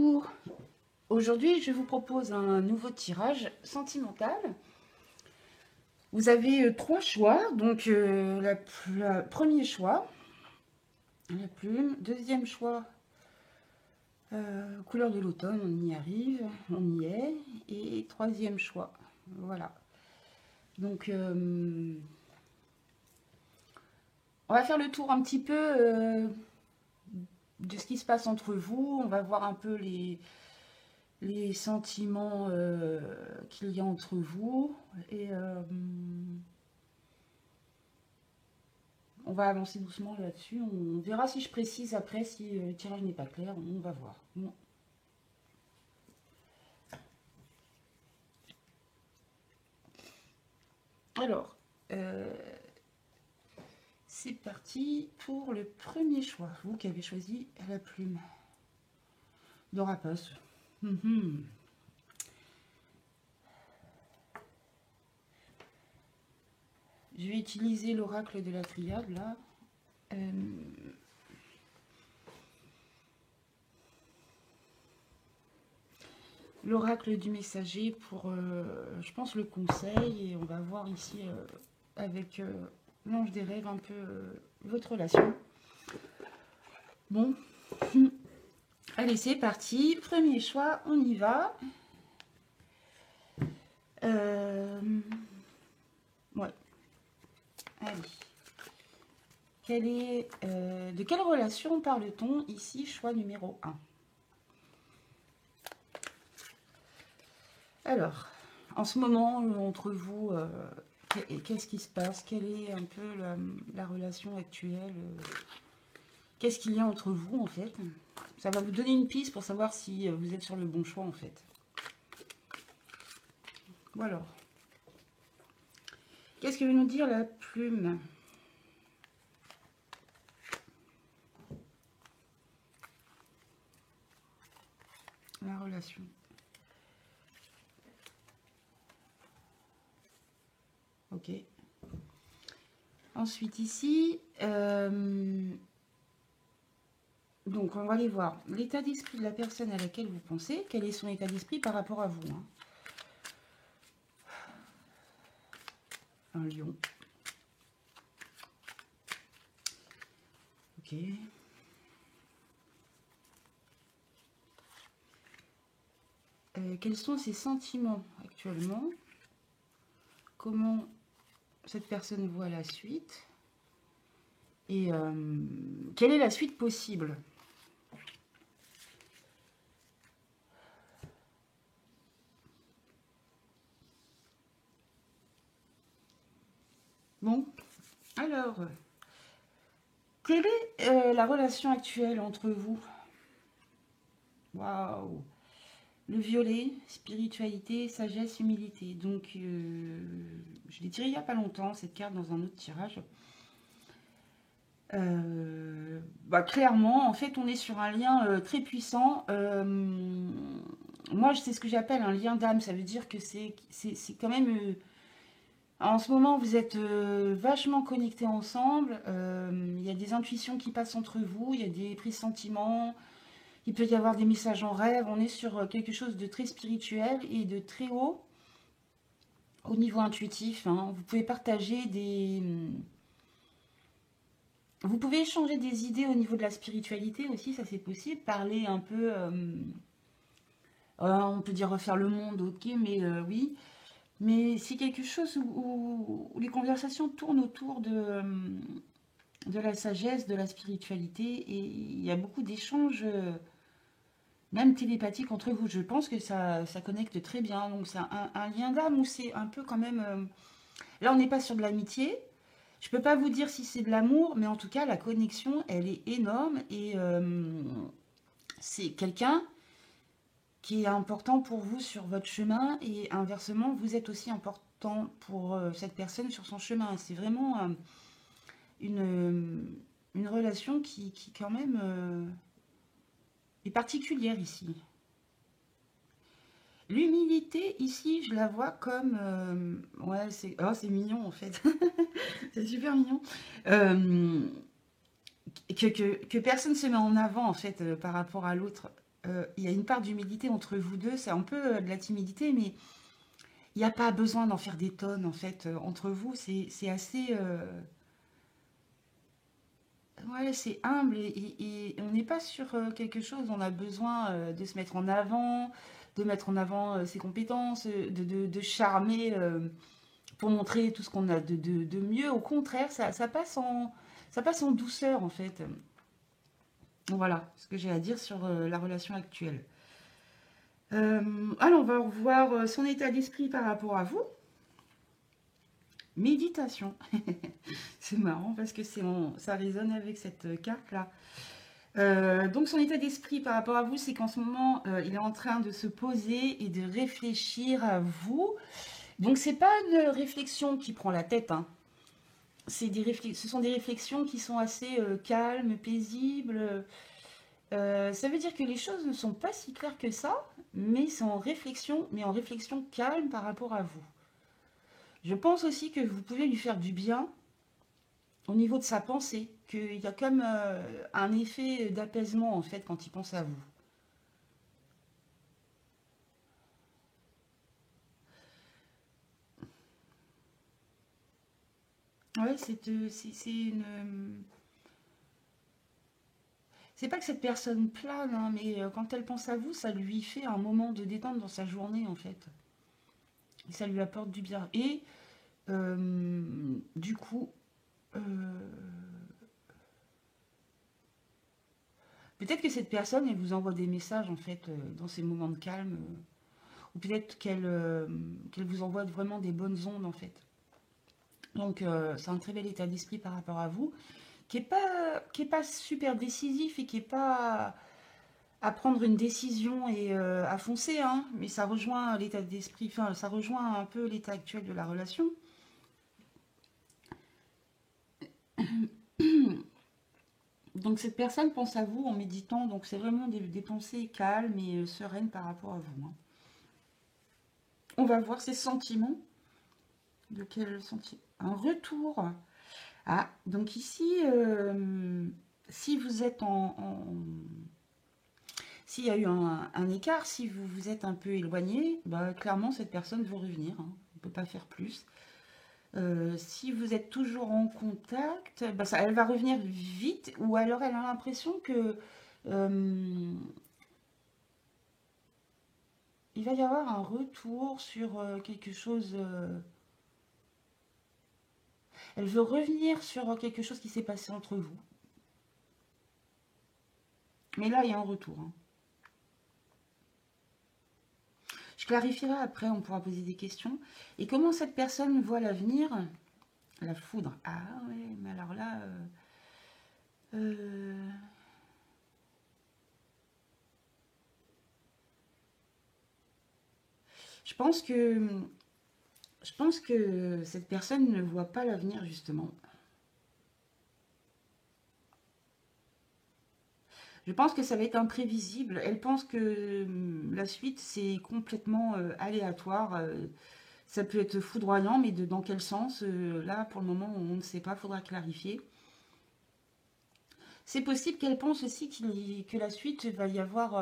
Bonjour, aujourd'hui je vous propose un nouveau tirage sentimental. Vous avez trois choix, donc premier choix, la plume, deuxième choix, couleur de l'automne, on y arrive, on y est, et troisième choix, voilà. Donc on va faire le tour un petit peu de ce qui se passe entre vous, on va voir un peu les sentiments qu'il y a entre vous. Et on va avancer doucement là-dessus. On verra si je précise après, si le tirage n'est pas clair. On va voir. Bon. Alors, c'est parti pour le premier choix. Vous qui avez choisi la plume de rapace. Je vais utiliser l'oracle de la triade là. L'oracle du messager pour, je pense, le conseil. Et on va voir ici avec l'ange des rêves un peu votre relation. Bon. Allez, c'est parti. Premier choix, on y va. Ouais. Allez. De quelle relation parle-t-on ici? Choix numéro 1. Alors, en ce moment, entre vous, qu'est-ce qui se passe? Quelle est un peu la relation actuelle? Qu'est-ce qu'il y a entre vous, en fait? Ça va vous donner une piste pour savoir si vous êtes sur le bon choix, en fait. Voilà. Qu'est-ce que veut nous dire la plume? La relation. Ok. Ensuite, ici, donc on va aller voir l'état d'esprit de la personne à laquelle vous pensez. Quel est son état d'esprit par rapport à vous, hein? Un lion. Ok. Quels sont ses sentiments actuellement? Comment cette personne voit la suite? Et quelle est la suite possible? Bon, alors, quelle est la relation actuelle entre vous? Waouh! Le violet, spiritualité, sagesse, humilité. Donc, je l'ai tiré il n'y a pas longtemps, cette carte, dans un autre tirage. Clairement, en fait, on est sur un lien très puissant. Moi, c'est ce que j'appelle un lien d'âme. Ça veut dire que c'est quand même... en ce moment, vous êtes vachement connectés ensemble. Il y a des intuitions qui passent entre vous. Il y a des pressentiments. Il peut y avoir des messages en rêve. On est sur quelque chose de très spirituel et de très haut au niveau intuitif, hein. Vous pouvez partager des... Vous pouvez échanger des idées au niveau de la spiritualité aussi, ça c'est possible. Parler un peu... on peut dire refaire le monde, ok, mais oui. Mais c'est quelque chose où les conversations tournent autour de la sagesse, de la spiritualité. Et il y a beaucoup d'échanges... même télépathique entre vous. Je pense que ça connecte très bien. Donc c'est un lien d'âme où c'est un peu quand même... Là, on n'est pas sur de l'amitié. Je peux pas vous dire si c'est de l'amour, mais en tout cas, la connexion, elle est énorme. Et c'est quelqu'un qui est important pour vous sur votre chemin. Et inversement, vous êtes aussi important pour cette personne sur son chemin. C'est vraiment une relation qui quand même... est particulière ici. L'humilité, ici, je la vois comme... ouais, c'est mignon, en fait. C'est super mignon. Que personne ne se met en avant, en fait, par rapport à l'autre. il y a une part d'humilité entre vous deux, c'est un peu de la timidité, mais il n'y a pas besoin d'en faire des tonnes, en fait, entre vous, c'est assez... ouais, c'est humble et on n'est pas sur quelque chose, on a besoin de se mettre en avant, de mettre en avant ses compétences, de charmer pour montrer tout ce qu'on a de mieux. Au contraire, ça passe en douceur, en fait. Voilà ce que j'ai à dire sur la relation actuelle. Alors, on va revoir son état d'esprit par rapport à vous. Méditation. C'est marrant parce que ça résonne avec cette carte-là. Donc, son état d'esprit par rapport à vous, c'est qu'en ce moment, il est en train de se poser et de réfléchir à vous. Donc, c'est pas une réflexion qui prend la tête, hein. Ce sont des réflexions qui sont assez calmes, paisibles. Ça veut dire que les choses ne sont pas si claires que ça, mais en réflexion calme par rapport à vous. Je pense aussi que vous pouvez lui faire du bien au niveau de sa pensée, qu'il y a comme un effet d'apaisement en fait quand il pense à vous. Ouais, c'est une. C'est pas que cette personne plane, hein, mais quand elle pense à vous, ça lui fait un moment de détente dans sa journée en fait. Et ça lui apporte du bien. Et du coup, euh, peut-être que cette personne, elle vous envoie des messages en fait dans ces moments de calme, ou peut-être qu'elle vous envoie vraiment des bonnes ondes en fait. Donc c'est un très bel état d'esprit par rapport à vous, qui est pas super décisif et qui est pas à prendre une décision et à foncer, hein, mais ça rejoint l'état d'esprit, enfin ça rejoint un peu l'état actuel de la relation. Donc cette personne pense à vous en méditant, donc c'est vraiment des pensées calmes et sereines par rapport à vous, hein. On va voir ses sentiments. De quel sentiment? Un retour. Ah, donc ici, si vous êtes s'il y a eu un écart, si vous vous êtes un peu éloigné, bah, clairement cette personne veut revenir, hein. On ne peut pas faire plus. Si vous êtes toujours en contact, bah, elle va revenir vite, ou alors elle a l'impression que euh, il va y avoir un retour sur quelque chose. Elle veut revenir sur quelque chose qui s'est passé entre vous. Mais là, il y a un retour, hein. Je clarifierai après, on pourra poser des questions. Et comment cette personne voit l'avenir? La foudre. Ah ouais, mais alors là, euh, je pense que je pense que cette personne ne voit pas l'avenir justement. Je pense que ça va être imprévisible. Elle pense que la suite c'est complètement aléatoire. Ça peut être foudroyant, mais dans quel sens? Là, pour le moment, on ne sait pas. Faudra clarifier. C'est possible qu'elle pense aussi que la suite va y avoir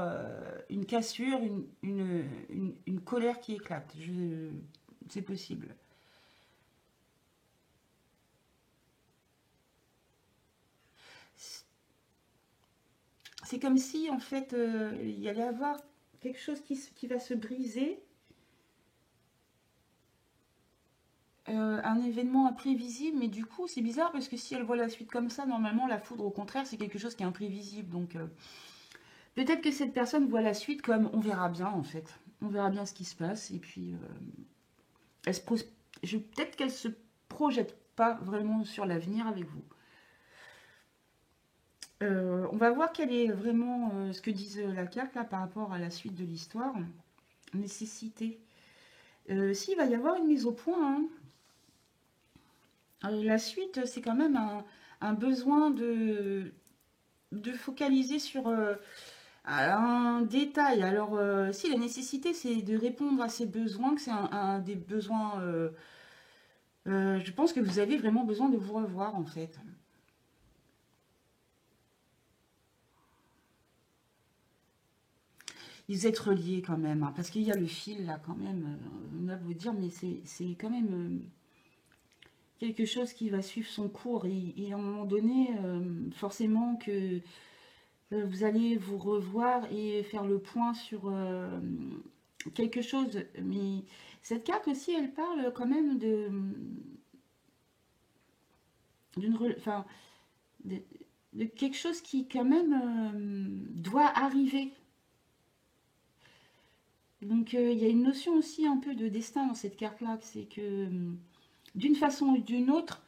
une cassure, une colère qui éclate. C'est possible. C'est comme si, en fait, il y allait avoir quelque chose qui va se briser, un événement imprévisible, mais du coup, c'est bizarre parce que si elle voit la suite comme ça, normalement, la foudre, au contraire, c'est quelque chose qui est imprévisible. Donc, peut-être que cette personne voit la suite comme on verra bien, en fait. On verra bien ce qui se passe, et puis, elle se pro- peut-être qu'elle se projette pas vraiment sur l'avenir avec vous. On va voir quel est vraiment ce que disent la carte là par rapport à la suite de l'histoire. Nécessité. S'il va y avoir une mise au point, hein. La suite, c'est quand même un besoin de focaliser sur un détail. Alors, si la nécessité, c'est de répondre à ces besoins, que c'est un des besoins, je pense que vous avez vraiment besoin de vous revoir en fait. Ils êtes reliés quand même, hein, parce qu'il y a le fil là quand même. On va vous dire, mais c'est quand même quelque chose qui va suivre son cours. Et à un moment donné, forcément que vous allez vous revoir et faire le point sur quelque chose. Mais cette carte aussi, elle parle quand même enfin, de, de quelque chose qui quand même doit arriver. Donc il y a une notion aussi un peu de destin dans cette carte-là, c'est que d'une façon ou d'une autre,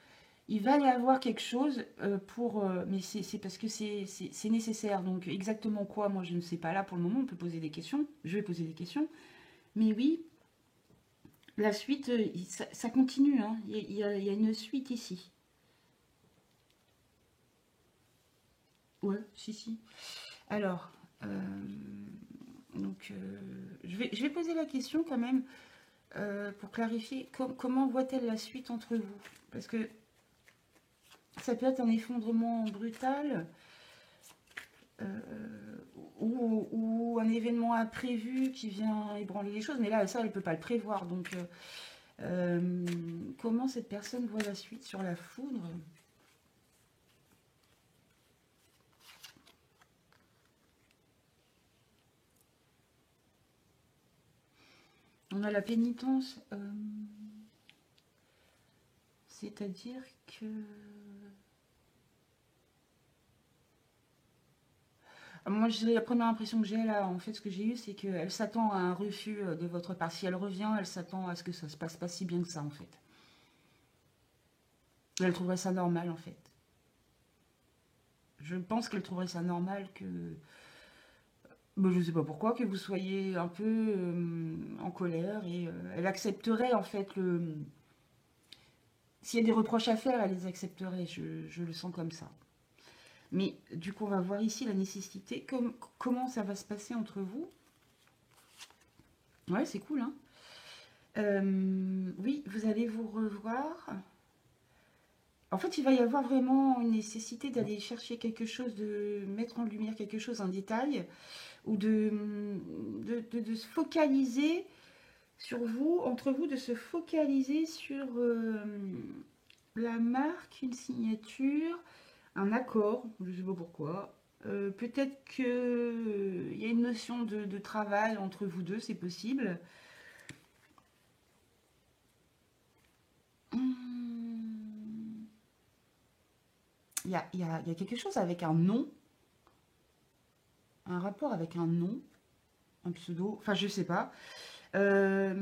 il va y avoir quelque chose mais c'est parce que c'est nécessaire. Donc exactement quoi, moi je ne sais pas. Là pour le moment, on peut poser des questions. Je vais poser des questions. Mais oui, la suite, ça continue. Hein. Il y a une suite ici. Ouais, si, si. Alors, donc, je vais poser la question quand même pour clarifier comment voit-elle la suite entre vous? Parce que ça peut être un effondrement brutal ou un événement imprévu qui vient ébranler les choses, mais là, ça, elle ne peut pas le prévoir. Donc, comment cette personne voit la suite sur la foudre? On a la pénitence, c'est-à-dire que... Moi, la première impression que j'ai là, en fait, ce que j'ai eu, c'est qu'elle s'attend à un refus de votre part. Si elle revient, elle s'attend à ce que ça se passe pas si bien que ça, en fait. Elle trouverait ça normal, en fait. Je pense qu'elle trouverait ça normal que... Ben, je sais pas pourquoi, que vous soyez un peu en colère et elle accepterait, en fait, le... S'il y a des reproches à faire, elle les accepterait. Je le sens comme ça. Mais du coup, on va voir ici la nécessité. Comment ça va se passer entre vous? Ouais, c'est cool, hein. Oui, vous allez vous revoir. En fait, il va y avoir vraiment une nécessité d'aller chercher quelque chose, de mettre en lumière quelque chose, un détail, ou de se focaliser sur vous, entre vous, de se focaliser sur la marque, une signature, un accord, je ne sais pas pourquoi. Peut-être qu'il y a une notion de travail entre vous deux, c'est possible. Hum, il y a quelque chose avec un nom, un rapport avec un nom, un pseudo, enfin je sais pas. Euh,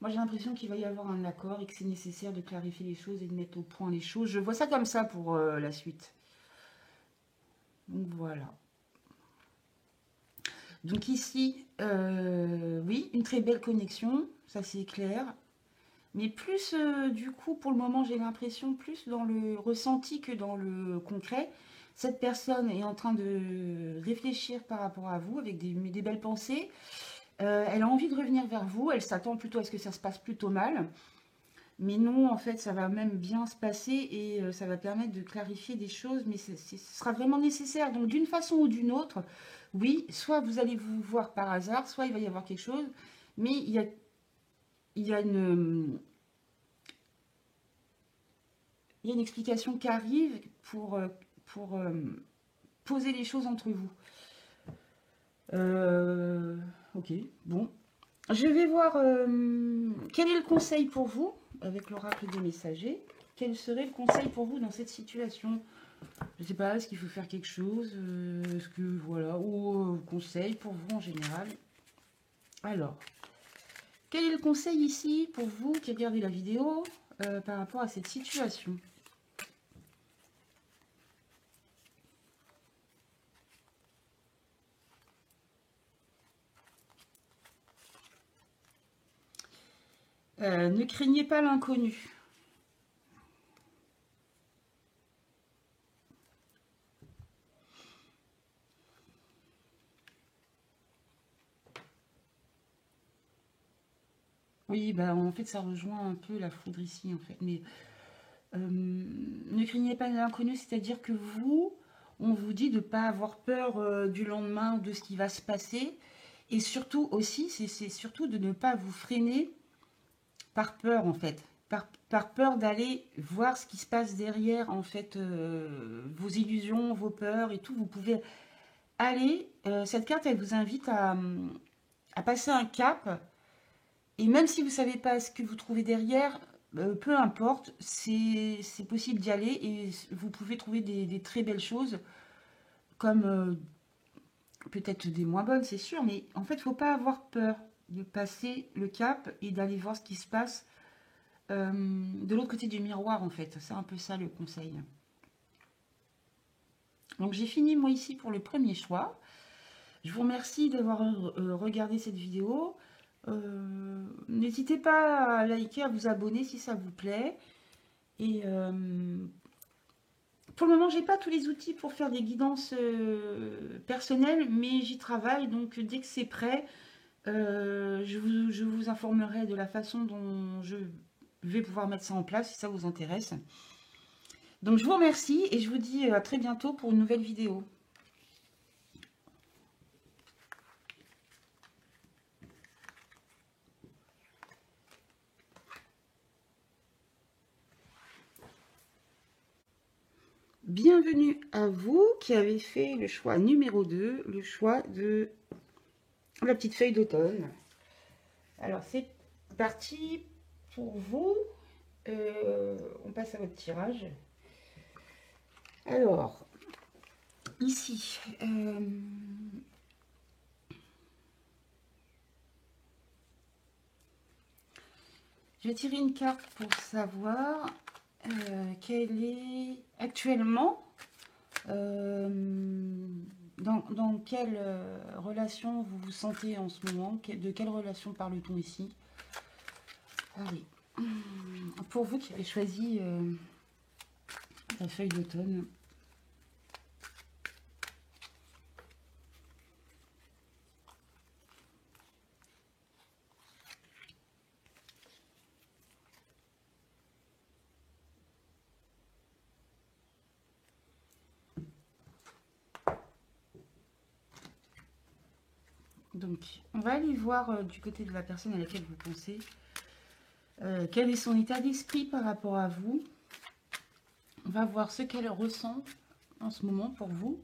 Moi j'ai l'impression qu'il va y avoir un accord et que c'est nécessaire de clarifier les choses et de mettre au point les choses. Je vois ça comme ça pour la suite. Donc voilà. Donc ici, oui, une très belle connexion, ça c'est clair. Mais plus, du coup, pour le moment, j'ai l'impression, plus dans le ressenti que dans le concret. Cette personne est en train de réfléchir par rapport à vous avec des belles pensées. Elle a envie de revenir vers vous. Elle s'attend plutôt à ce que ça se passe plutôt mal. Mais non, en fait, ça va même bien se passer et ça va permettre de clarifier des choses. Mais ce sera vraiment nécessaire. Donc, d'une façon ou d'une autre, oui, soit vous allez vous voir par hasard, soit il va y avoir quelque chose. Mais il y a une explication qui arrive pour poser les choses entre vous. Ok, bon. Je vais voir quel est le conseil pour vous avec l'oracle des messagers. Quel serait le conseil pour vous dans cette situation? Je ne sais pas, est-ce qu'il faut faire quelque chose? Est-ce que, voilà, ou conseil pour vous en général? Alors, quel est le conseil ici pour vous qui regardez la vidéo par rapport à cette situation? Ne craignez pas l'inconnu. Oui, bah en fait, ça rejoint un peu la foudre ici, en fait. Mais Ne craignez pas l'inconnu, c'est-à-dire que vous, on vous dit de ne pas avoir peur du lendemain ou de ce qui va se passer. Et surtout aussi, c'est surtout de ne pas vous freiner par peur en fait. Par peur d'aller voir ce qui se passe derrière en fait, vos illusions, vos peurs et tout. Vous pouvez aller, cette carte elle vous invite à passer un cap. Et même si vous ne savez pas ce que vous trouvez derrière, peu importe, c'est possible d'y aller et vous pouvez trouver des très belles choses, comme peut-être des moins bonnes, c'est sûr, mais en fait, il ne faut pas avoir peur de passer le cap et d'aller voir ce qui se passe de l'autre côté du miroir, en fait. C'est un peu ça le conseil. Donc j'ai fini moi ici pour le premier choix. Je vous remercie d'avoir regardé cette vidéo. N'hésitez pas à liker, à vous abonner si ça vous plaît. Et pour le moment, j'ai pas tous les outils pour faire des guidances personnelles, mais j'y travaille. Donc dès que c'est prêt, je vous informerai de la façon dont je vais pouvoir mettre ça en place si ça vous intéresse. Donc je vous remercie et je vous dis à très bientôt pour une nouvelle vidéo. Bienvenue à vous qui avez fait le choix numéro 2, le choix de la petite feuille d'automne. Alors c'est parti pour vous. On passe à votre tirage. Alors, ici, je vais tirer une carte pour savoir quelle est actuellement, dans quelle relation vous vous sentez en ce moment, de quelle relation parle-t-on ici? Allez, pour vous qui avez choisi la feuille d'automne. Donc, on va aller voir du côté de la personne à laquelle vous pensez. Quel est son état d'esprit par rapport à vous? On va voir ce qu'elle ressent en ce moment pour vous.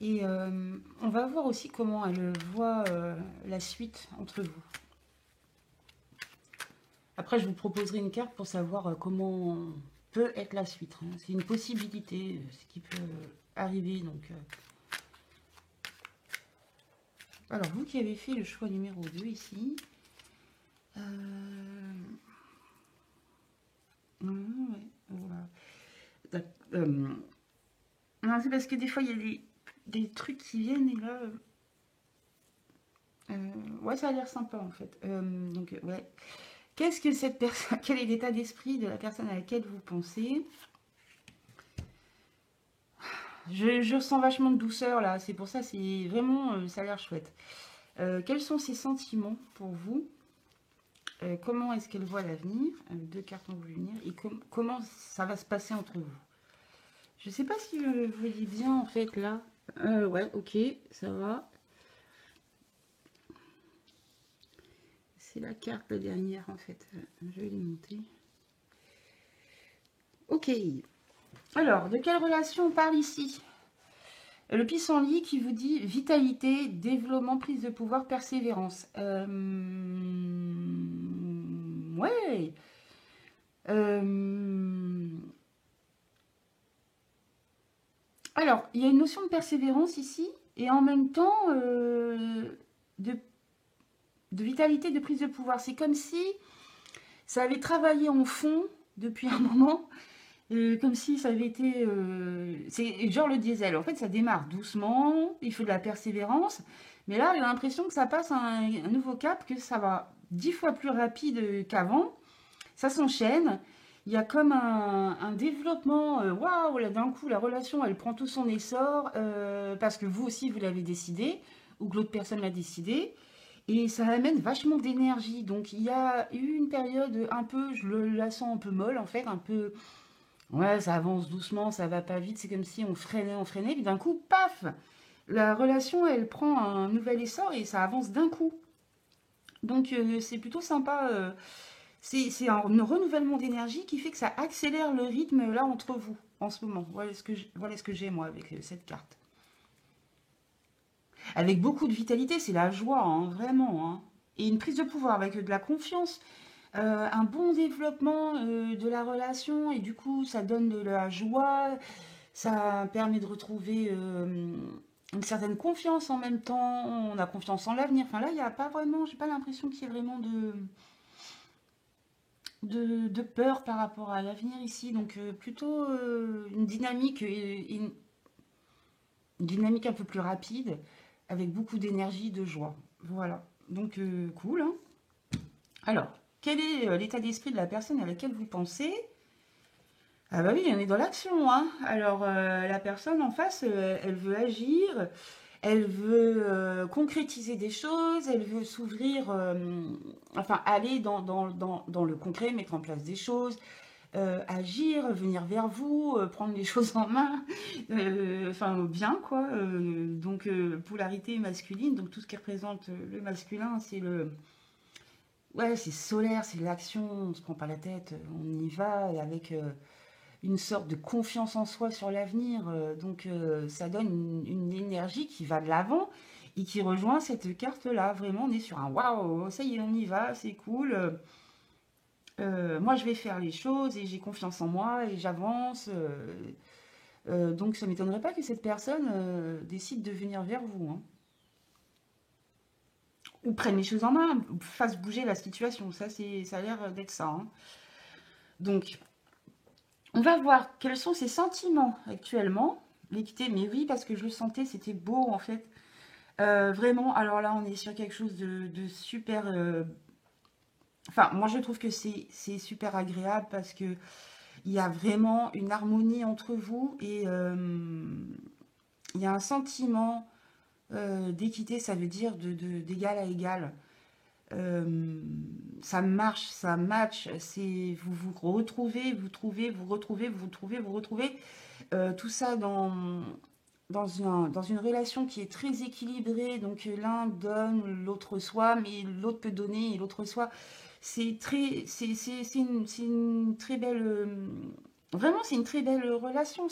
Et on va voir aussi comment elle voit la suite entre vous. Après, je vous proposerai une carte pour savoir comment peut être la suite. Hein. C'est une possibilité, ce qui peut arriver. Donc, alors, vous qui avez fait le choix numéro 2 ici. Ouais, voilà. Non, c'est parce que des fois, il y a des trucs qui viennent et là... ouais, ça a l'air sympa en fait. Donc, ouais. Qu'est-ce que cette personne... Quel est l'état d'esprit de la personne à laquelle vous pensez? Je ressens vachement de douceur là. C'est pour ça, c'est vraiment... ça a l'air chouette. Quels sont ses sentiments pour vous? Comment est-ce qu'elle voit l'avenir? Deux cartes ont voulu venir. Et comment ça va se passer entre vous? Je sais pas si vous voyez bien en fait là. Ouais, ok, ça va. C'est la carte la dernière en fait. Je vais les monter. Ok. Alors, de quelle relation on parle ici? Le pissenlit qui vous dit vitalité, développement, prise de pouvoir, persévérance. Ouais. Alors, il y a une notion de persévérance ici, et en même temps, de vitalité, de prise de pouvoir. C'est comme si ça avait travaillé en fond depuis un moment, comme si ça avait été... c'est genre le diesel. En fait, ça démarre doucement, il faut de la persévérance, mais là, j'ai l'impression que ça passe un nouveau cap, que ça va 10 fois plus rapide qu'avant. Ça s'enchaîne. Il y a comme un développement, waouh, là d'un coup la relation elle prend tout son essor parce que vous aussi vous l'avez décidé ou que l'autre personne l'a décidé. Et ça amène vachement d'énergie. Donc il y a eu une période un peu, la sens un peu molle en fait, un peu, ouais, ça avance doucement, ça va pas vite, c'est comme si on freinait, puis d'un coup, paf, la relation, elle prend un nouvel essor et ça avance d'un coup. Donc c'est plutôt sympa. C'est un renouvellement d'énergie qui fait que ça accélère le rythme là entre vous en ce moment. Voilà ce que j'ai moi avec cette carte. Avec beaucoup de vitalité, c'est la joie, hein, vraiment, hein. Et une prise de pouvoir avec de la confiance, un bon développement de la relation, et du coup, ça donne de la joie, ça permet de retrouver une certaine confiance en même temps, on a confiance en l'avenir. Enfin là, il n'y a pas vraiment, j'ai pas l'impression qu'il y ait vraiment de peur par rapport à l'avenir ici, donc plutôt une dynamique, une dynamique un peu plus rapide, avec beaucoup d'énergie, de joie. Voilà. Donc, cool, hein. Alors, quel est l'état d'esprit de la personne à laquelle vous pensez? Ah bah oui, on est dans l'action, hein. Alors, la personne en face, elle veut agir, elle veut concrétiser des choses, elle veut s'ouvrir, enfin, aller dans le concret, mettre en place des choses, agir, venir vers vous, prendre les choses en main, enfin bien quoi. Donc polarité masculine, donc tout ce qui représente le masculin, c'est le, ouais, c'est solaire, c'est l'action, on se prend pas la tête, on y va et avec une sorte de confiance en soi sur l'avenir. Donc ça donne une énergie qui va de l'avant et qui rejoint cette carte-là. Vraiment, on est sur un waouh, ça y est, on y va, c'est cool. Moi, je vais faire les choses et j'ai confiance en moi et j'avance. Donc, ça ne m'étonnerait pas que cette personne décide de venir vers vous, hein. Ou prenne les choses en main, ou fasse bouger la situation. Ça a l'air d'être ça, hein. Donc, on va voir quels sont ses sentiments actuellement. L'équité, mais oui, parce que je le sentais, c'était beau en fait. Vraiment, alors là, on est sur quelque chose de super. Enfin, moi, je trouve que c'est super agréable parce que il y a vraiment une harmonie entre vous et il y a un sentiment d'équité, ça veut dire d'égal à égal. Euh, Ça marche, ça match, vous vous retrouvez, vous trouvez, vous retrouvez, vous retrouvez, vous retrouvez. Tout ça dans une relation qui est très équilibrée, donc l'un donne, l'autre reçoit, mais l'autre peut donner et l'autre reçoit. C'est une très belle, vraiment c'est une très belle relation.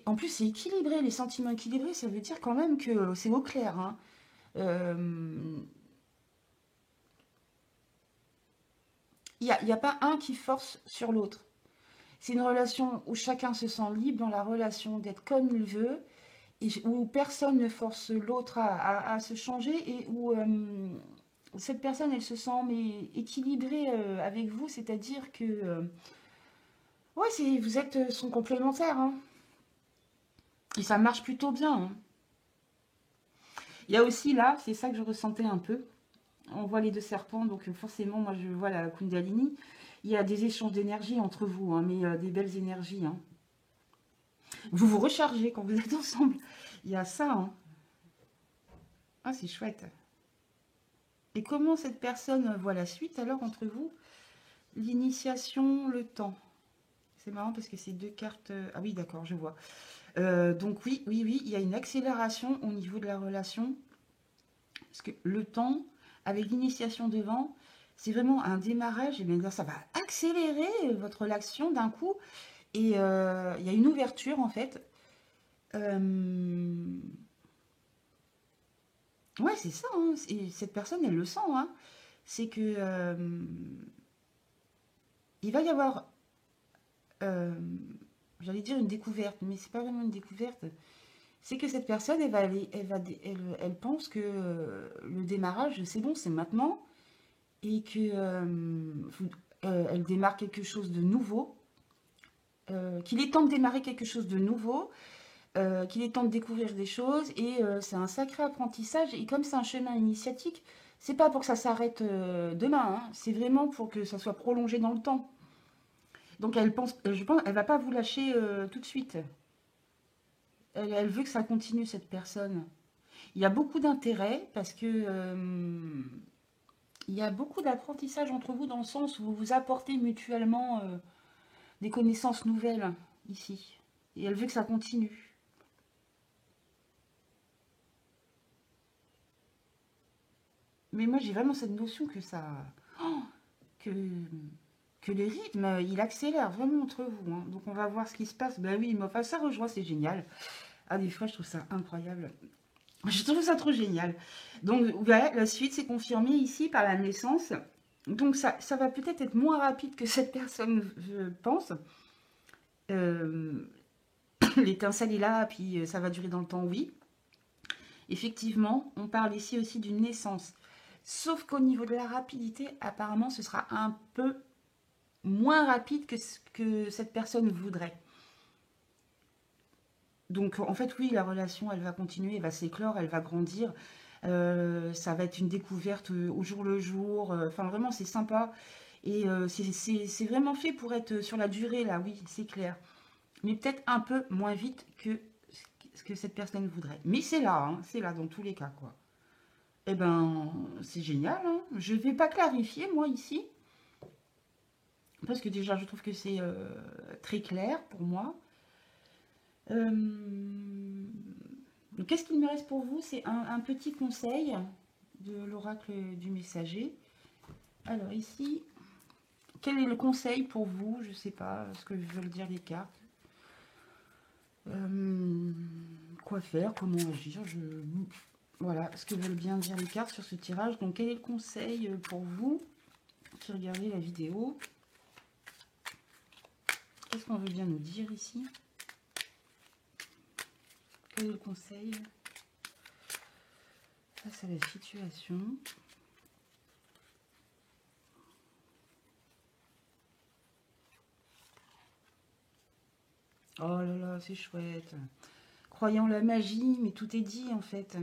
En plus c'est équilibré, les sentiments équilibrés, ça veut dire quand même que c'est au clair, hein. Euh, y a pas un qui force sur l'autre. C'est une relation où chacun se sent libre dans la relation d'être comme il veut et où personne ne force l'autre à se changer et où cette personne, elle se sent mais équilibrée avec vous, c'est-à-dire que ouais, vous êtes son complémentaire, hein, et ça marche plutôt bien, hein. Il y a aussi là, c'est ça que je ressentais un peu. On voit les deux serpents, donc forcément, moi je vois la Kundalini. Il y a des échanges d'énergie entre vous, hein, mais des belles énergies, hein. Vous vous rechargez quand vous êtes ensemble. Il y a ça, hein. Ah, c'est chouette. Et comment cette personne voit la suite alors entre vous? L'initiation, le temps. C'est marrant parce que c'est deux cartes. Ah oui, d'accord, je vois. Donc oui, oui, oui, il y a une accélération au niveau de la relation. Parce que le temps, avec l'initiation devant, c'est vraiment un démarrage. Et bien, ça va accélérer votre relation d'un coup. Et il y a une ouverture en fait. Euh, Ouais, c'est ça, hein. Et cette personne, elle le sent, hein. C'est que il va y avoir, euh, j'allais dire une découverte, mais c'est pas vraiment une découverte. C'est que cette personne, elle va aller, elle pense que le démarrage, c'est bon, c'est maintenant, et que elle démarre quelque chose de nouveau, qu'il est temps de démarrer quelque chose de nouveau, qu'il est temps de découvrir des choses, et c'est un sacré apprentissage. Et comme c'est un chemin initiatique, c'est pas pour que ça s'arrête demain, hein, c'est vraiment pour que ça soit prolongé dans le temps. Donc je pense, elle va pas vous lâcher tout de suite. Elle veut que ça continue, cette personne. Il y a beaucoup d'intérêt parce que il y a beaucoup d'apprentissage entre vous dans le sens où vous vous apportez mutuellement des connaissances nouvelles ici. Et elle veut que ça continue. Mais moi, j'ai vraiment cette notion que ça... oh, que, que le rythme, il accélère vraiment entre vous, hein. Donc, on va voir ce qui se passe. Ben oui, mais enfin, ça rejoint, c'est génial. Ah, des fois, je trouve ça incroyable. Je trouve ça trop génial. Donc, voilà, la suite, c'est confirmé ici par la naissance. Donc, ça va peut-être être moins rapide que cette personne pense. Euh, L'étincelle est là, puis ça va durer dans le temps, oui. Effectivement, on parle ici aussi d'une naissance. Sauf qu'au niveau de la rapidité, apparemment, ce sera un peu moins rapide que ce que cette personne voudrait. Donc, en fait, oui, la relation, elle va continuer, elle va s'éclore, elle va grandir. Ça va être une découverte au jour le jour. Enfin, vraiment, c'est sympa. Et c'est vraiment fait pour être sur la durée, là, oui, c'est clair. Mais peut-être un peu moins vite que ce que cette personne voudrait. Mais c'est là dans tous les cas, quoi. Eh ben, c'est génial, hein. Je ne vais pas clarifier, moi, ici, parce que déjà, je trouve que c'est très clair pour moi. Donc, qu'est-ce qu'il me reste pour vous? C'est un petit conseil de l'oracle du messager. Alors, ici, quel est le conseil pour vous? Je ne sais pas ce que veulent dire les cartes. Quoi faire? Comment agir? Voilà ce que veulent bien dire les cartes sur ce tirage. Donc, quel est le conseil pour vous qui regardez la vidéo? Qu'est-ce qu'on veut bien nous dire ici? Quel est le conseil face à la situation? Oh là là, c'est chouette. Croyant la magie, mais tout est dit en fait.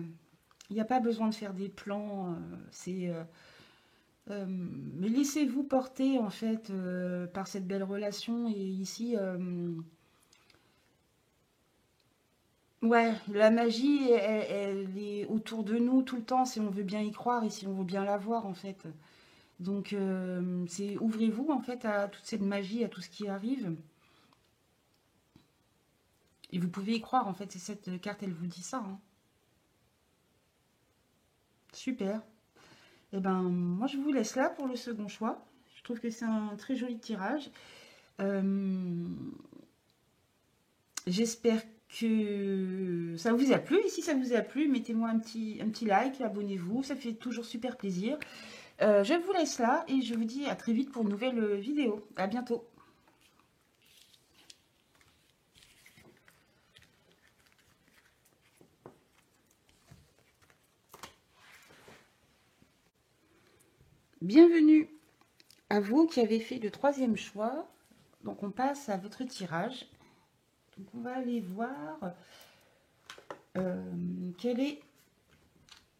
Il n'y a pas besoin de faire des plans. Mais laissez-vous porter en fait par cette belle relation. Et ici, ouais, la magie, elle est autour de nous tout le temps si on veut bien y croire et si on veut bien la voir en fait. Donc, c'est ouvrez-vous en fait à toute cette magie, à tout ce qui arrive. Et vous pouvez y croire en fait. C'est cette carte, elle vous dit ça, hein. Super. Et ben, moi je vous laisse là pour le second choix. Je trouve que c'est un très joli tirage. Euh, J'espère que ça vous a plu. Et si ça vous a plu, mettez-moi un petit like, abonnez-vous, ça fait toujours super plaisir. Je vous laisse là et je vous dis à très vite pour une nouvelle vidéo. À bientôt. Bienvenue à vous qui avez fait le troisième choix. Donc on passe à votre tirage. Donc on va aller voir quelle est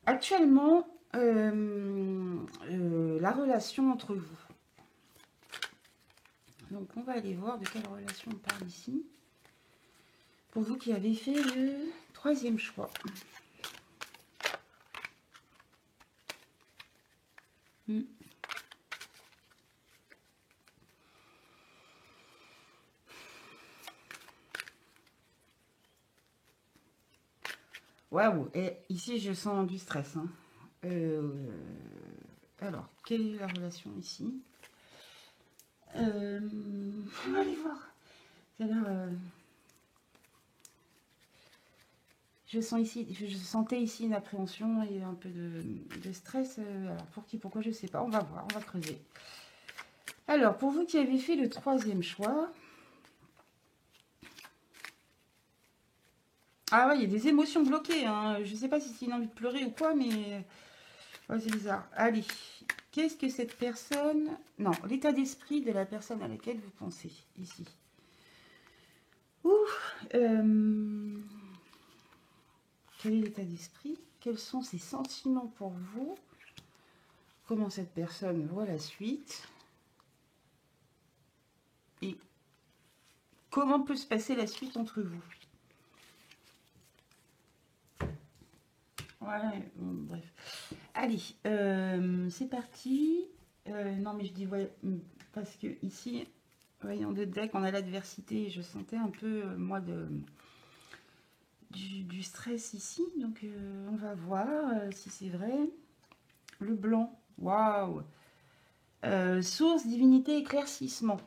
actuellement la relation entre vous. Donc on va aller voir de quelle relation on parle ici. Pour vous qui avez fait le troisième choix. Waouh, et ici je sens du stress, hein. Alors, quelle est la relation ici? On va aller voir. Je sens ici, je sentais ici une appréhension et un peu de stress. Alors, pour qui, pourquoi, je ne sais pas. On va voir, on va creuser. Alors, pour vous qui avez fait le troisième choix. Ah ouais, il y a des émotions bloquées, hein. Je ne sais pas si c'est une envie de pleurer ou quoi, mais... Ouais, c'est bizarre. Allez, qu'est-ce que cette personne... Non, l'état d'esprit de la personne à laquelle vous pensez, ici. Quel est l'état d'esprit? Quels sont ses sentiments pour vous? Comment cette personne voit la suite? Et comment peut se passer la suite entre vous? Ouais, bon, bref. Allez, c'est parti. Non, mais je dis ouais, parce que ici, voyons de deck, on a l'adversité. Je sentais un peu, moi, du stress ici. Donc, on va voir si c'est vrai. Le blanc, waouh. Source, divinité, éclaircissement.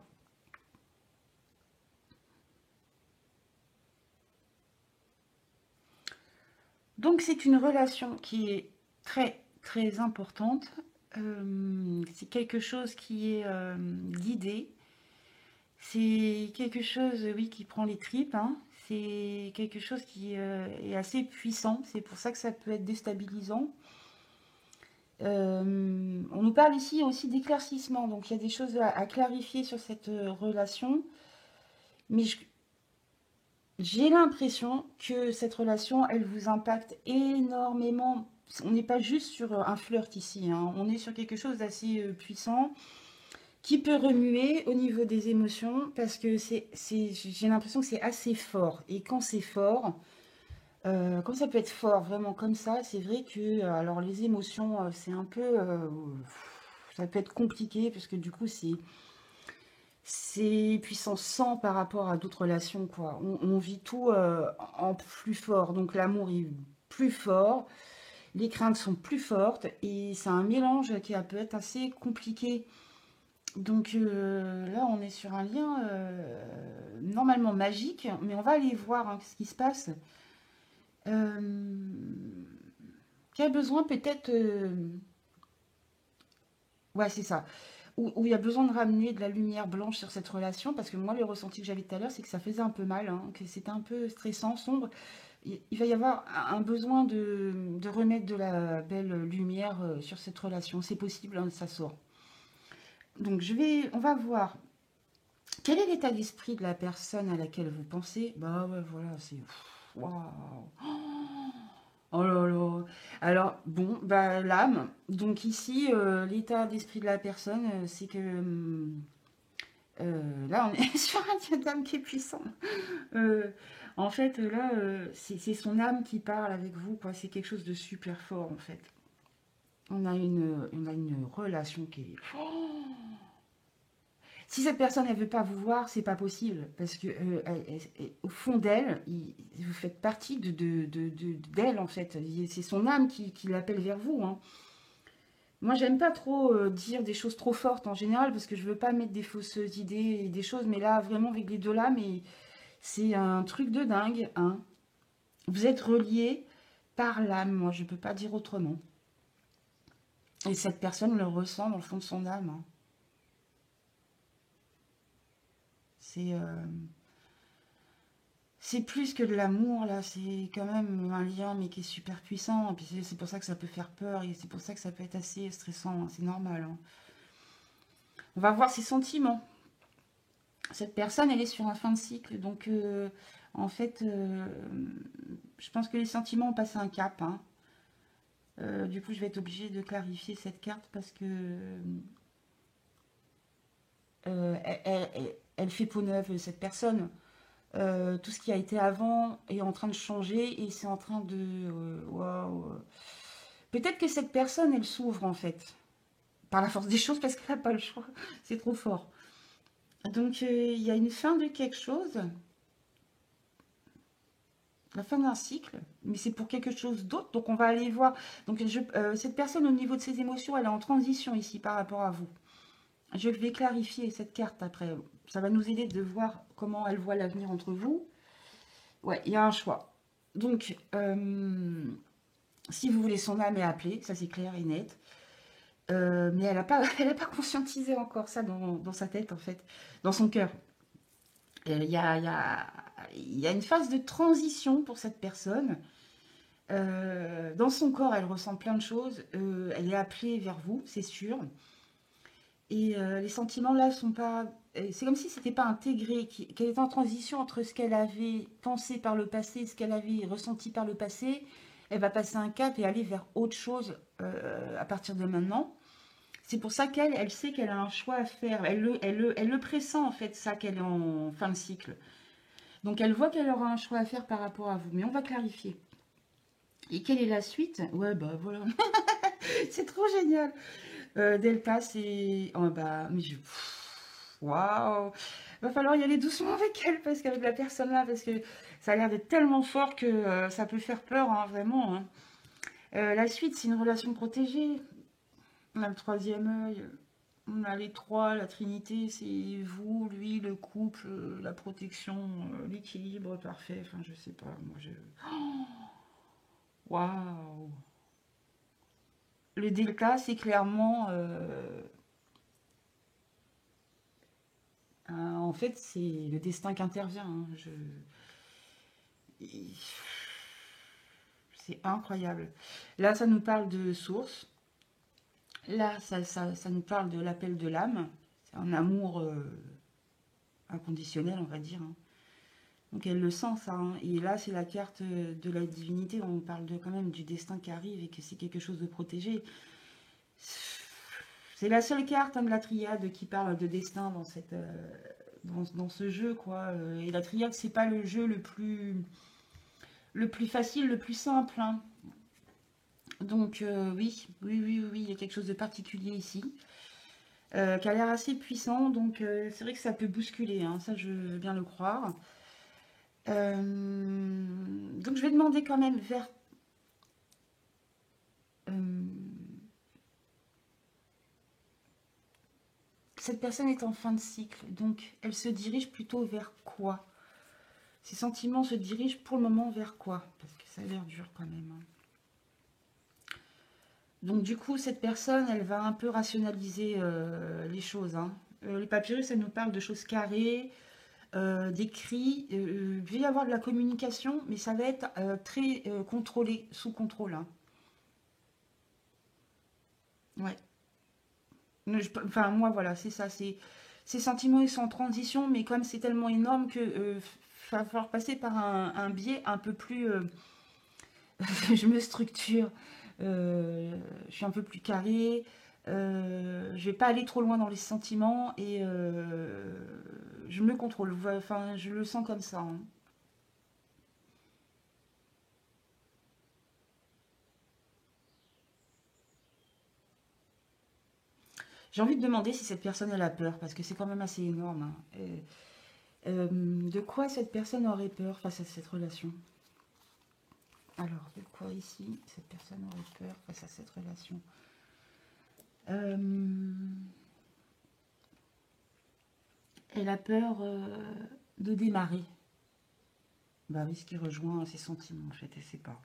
Donc, c'est une relation qui est très, très importante. C'est quelque chose qui est guidé. C'est quelque chose, oui, qui prend les tripes, hein. C'est quelque chose qui est assez puissant. C'est pour ça que ça peut être déstabilisant. On nous parle ici aussi d'éclaircissement. Donc, il y a des choses à clarifier sur cette relation. Mais j'ai l'impression que cette relation, elle vous impacte énormément. On n'est pas juste sur un flirt ici, hein. On est sur quelque chose d'assez puissant qui peut remuer au niveau des émotions parce que j'ai l'impression que c'est assez fort. Et quand c'est fort, quand ça peut être fort vraiment comme ça, c'est vrai que alors les émotions, c'est un peu, ça peut être compliqué parce que du coup c'est puissance 100 par rapport à d'autres relations, quoi. On vit tout en plus fort. Donc l'amour est plus fort, les craintes sont plus fortes et c'est un mélange qui peut être assez compliqué. Donc là, on est sur un lien normalement magique, mais on va aller voir hein, ce qui se passe. Qui a besoin peut-être... ouais, c'est ça. Où il y a besoin de ramener de la lumière blanche sur cette relation, parce que moi, le ressenti que j'avais tout à l'heure, c'est que ça faisait un peu mal, hein, que c'était un peu stressant, sombre. Il va y avoir un besoin de remettre de la belle lumière sur cette relation. C'est possible, hein, ça sort. Donc on va voir. Quel est l'état d'esprit de la personne à laquelle vous pensez? Bah ouais, voilà, c'est... Waouh! Oh là là. Alors, bon, bah, l'âme. Donc ici, l'état d'esprit de la personne, c'est que... là, on est sur un dieu d'âme qui est puissant. Euh, en fait, là, c'est son âme qui parle avec vous, quoi. C'est quelque chose de super fort, en fait. On a une relation qui est... Si cette personne, elle veut pas vous voir, c'est pas possible. Parce que au fond d'elle, vous faites partie d'elle, en fait. C'est son âme qui l'appelle vers vous, hein. Moi, j'aime pas trop dire des choses trop fortes en général, parce que je veux pas mettre des fausses idées et des choses. Mais là, vraiment, avec les deux là, mais c'est un truc de dingue, hein. Vous êtes reliés par l'âme, moi, je peux pas dire autrement. Et cette personne le ressent dans le fond de son âme, hein. C'est... c'est plus que de l'amour, là, c'est quand même un lien, mais qui est super puissant. Et puis c'est pour ça que ça peut faire peur, et c'est pour ça que ça peut être assez stressant, hein, c'est normal, hein. On va voir ses sentiments. Cette personne, elle est sur un fin de cycle, donc en fait, je pense que les sentiments ont passé un cap, hein. Du coup, je vais être obligée de clarifier cette carte parce que elle fait peau neuve, cette personne. Tout ce qui a été avant est en train de changer et c'est en train de... waouh. Peut-être que cette personne, elle s'ouvre en fait, par la force des choses, parce qu'elle n'a pas le choix. C'est trop fort. Donc, il y a une fin de quelque chose, la fin d'un cycle, mais c'est pour quelque chose d'autre. Donc, on va aller voir. Donc, cette personne, au niveau de ses émotions, elle est en transition ici par rapport à vous. Je vais clarifier cette carte après. Ça va nous aider de voir comment elle voit l'avenir entre vous. Ouais, il y a un choix. Donc, si vous voulez, son âme est appelée, ça c'est clair et net. Mais elle n'a pas, elle a pas conscientisé encore ça dans sa tête, en fait, dans son cœur. Il y a une phase de transition pour cette personne. Dans son corps, elle ressent plein de choses. Elle est appelée vers vous, c'est sûr. Et les sentiments là sont pas. C'est comme si c'était pas intégré, qu'elle était en transition entre ce qu'elle avait pensé par le passé, ce qu'elle avait ressenti par le passé. Elle va passer un cap et aller vers autre chose à partir de maintenant. C'est pour ça elle sait qu'elle a un choix à faire. Elle le pressent en fait, ça qu'elle est en fin de cycle. Donc elle voit qu'elle aura un choix à faire par rapport à vous. Mais on va clarifier. Et quelle est la suite? Ouais, bah voilà. C'est trop génial. Delta, c'est... Oh, bah, mais je... Waouh! Va falloir y aller doucement avec elle, parce qu'avec la personne là, parce que ça a l'air d'être tellement fort que ça peut faire peur, hein, vraiment, hein. La suite, c'est une relation protégée. On a le troisième œil. On a les trois, la trinité, c'est vous, lui, le couple, la protection, l'équilibre parfait. Enfin, je sais pas, moi je... Waouh! Le delta, c'est clairement... en fait, c'est le destin qui intervient, hein. C'est incroyable. Là, ça nous parle de source. Là, ça nous parle de l'appel de l'âme. C'est un amour inconditionnel, on va dire, hein. Donc elle le sent, ça, hein. Et là, c'est la carte de la divinité. On parle de, quand même du destin qui arrive et que c'est quelque chose de protégé. C'est la seule carte, hein, de la triade qui parle de destin dans cette, dans ce jeu, quoi. Et la triade, c'est pas le jeu le plus facile, le plus simple, hein. Donc oui, oui, oui, oui, il y a quelque chose de particulier ici, qui a l'air assez puissant. Donc c'est vrai que ça peut bousculer, hein, ça je veux bien le croire. Donc je vais demander quand même vers... cette personne est en fin de cycle, donc elle se dirige plutôt vers quoi? Ses sentiments se dirigent pour le moment vers quoi? Parce que ça a l'air dur quand même, hein. Donc du coup, cette personne, elle va un peu rationaliser les choses, hein. Les papyrus, ça nous parle de choses carrées, d'écrits. Il va y avoir de la communication, mais ça va être très contrôlé, sous contrôle, hein. Ouais. Enfin, moi, voilà, c'est ça. Ces sentiments, ils sont en transition, mais comme c'est tellement énorme que va falloir passer par un biais un peu plus... je me structure, euh, je suis un peu plus carré, je vais pas aller trop loin dans les sentiments et je me contrôle. Enfin, je le sens comme ça, hein. J'ai envie de demander si cette personne elle a peur, parce que c'est quand même assez énorme, hein. De quoi cette personne aurait peur face à cette relation? Alors, de quoi ici cette personne aurait peur face à cette relation? Euh, Elle a peur de démarrer. Bah oui, ce qui rejoint ses sentiments, en fait, elle sait pas.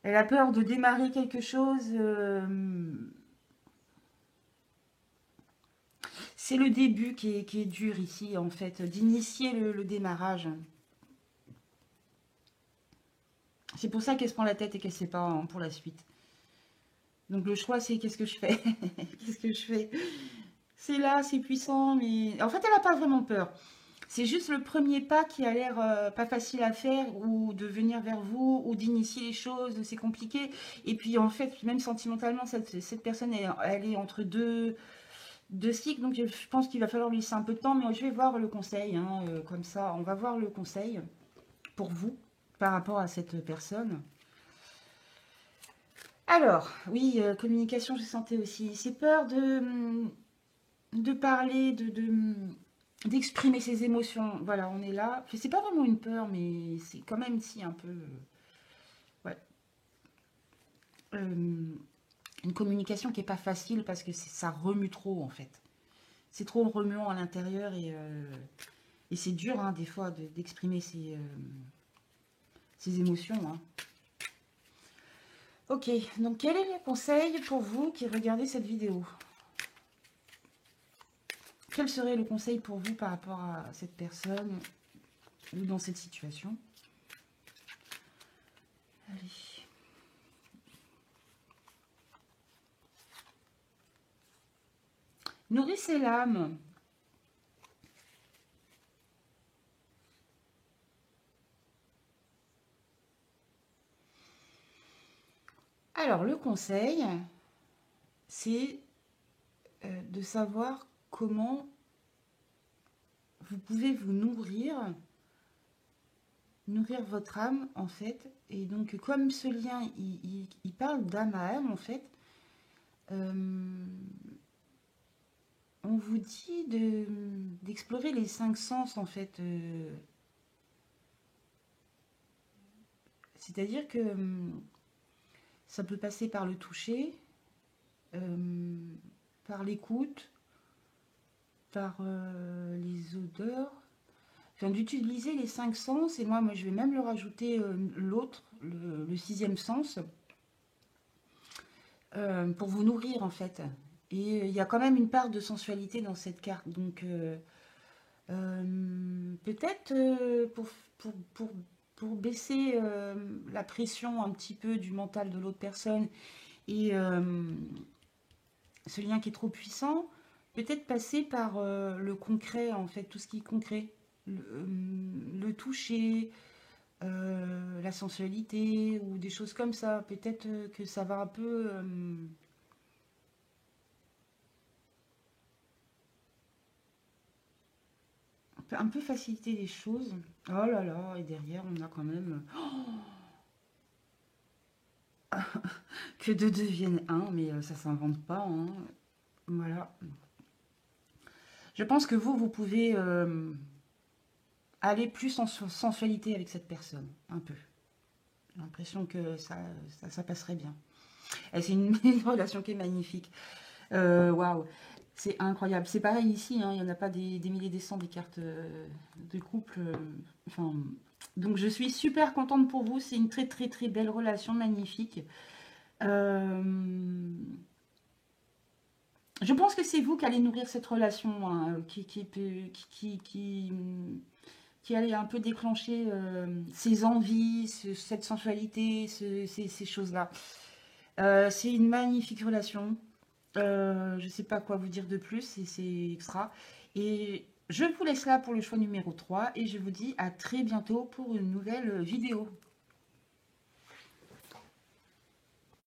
Elle a peur de démarrer quelque chose. C'est le début qui est dur ici, en fait, d'initier le démarrage. C'est pour ça qu'elle se prend la tête et qu'elle ne sait pas, hein, pour la suite. Donc le choix, c'est qu'est-ce que je fais? Qu'est-ce que je fais? C'est là, c'est puissant, mais en fait, elle n'a pas vraiment peur. C'est juste le premier pas qui a l'air pas facile à faire, ou de venir vers vous, ou d'initier les choses, c'est compliqué. Et puis en fait, même sentimentalement, cette personne, elle est entre deux cycles, donc je pense qu'il va falloir lui laisser un peu de temps, mais je vais voir le conseil, hein, comme ça, on va voir le conseil pour vous par rapport à cette personne. Alors, oui, communication, je sentais aussi. C'est peur de parler, d'exprimer ses émotions. Voilà, on est là. C'est pas vraiment une peur, mais c'est quand même si un peu... ouais. Euh, une communication qui est pas facile parce que ça remue trop, en fait. C'est trop remuant à l'intérieur et c'est dur, hein, des fois, d'exprimer ses émotions, hein. Ok, donc quel est le conseil pour vous qui regardez cette vidéo? Quel serait le conseil pour vous par rapport à cette personne ou dans cette situation? Allez. Nourrissez l'âme. Alors, le conseil, c'est de savoir comment vous pouvez vous nourrir nourrir votre âme, en fait. Et donc, comme ce lien, il parle d'âme à âme, en fait, euh, on vous dit d'explorer les cinq sens, en fait. C'est-à-dire que ça peut passer par le toucher, euh, par l'écoute, par les odeurs, enfin d'utiliser les cinq sens. Et moi je vais même le rajouter l'autre, le sixième sens, pour vous nourrir en fait. Et il y a quand même une part de sensualité dans cette carte. Donc peut-être pour, pour baisser la pression un petit peu du mental de l'autre personne et ce lien qui est trop puissant, peut-être passer par le concret, en fait, tout ce qui est concret. Le toucher, la sensualité, ou des choses comme ça. Peut-être que ça va un peu faciliter les choses. Oh là là, et derrière, on a quand même que deux deviennent un, mais ça s'invente pas, hein. Voilà. Je pense que vous pouvez aller plus en sensualité avec cette personne, un peu. J'ai l'impression que ça passerait bien. Et c'est une relation qui est magnifique. Waouh, c'est incroyable. C'est pareil ici, hein, il n'y en a pas des milliers, des cents des cartes de couple. Enfin, donc je suis super contente pour vous. C'est une très très très belle relation, magnifique. Euh, je pense que c'est vous qui allez nourrir cette relation, hein, qui allait un peu déclencher ses envies, cette sensualité, ces choses-là. C'est une magnifique relation. Je ne sais pas quoi vous dire de plus, et c'est extra. Et je vous laisse là pour le choix numéro 3 et je vous dis à très bientôt pour une nouvelle vidéo.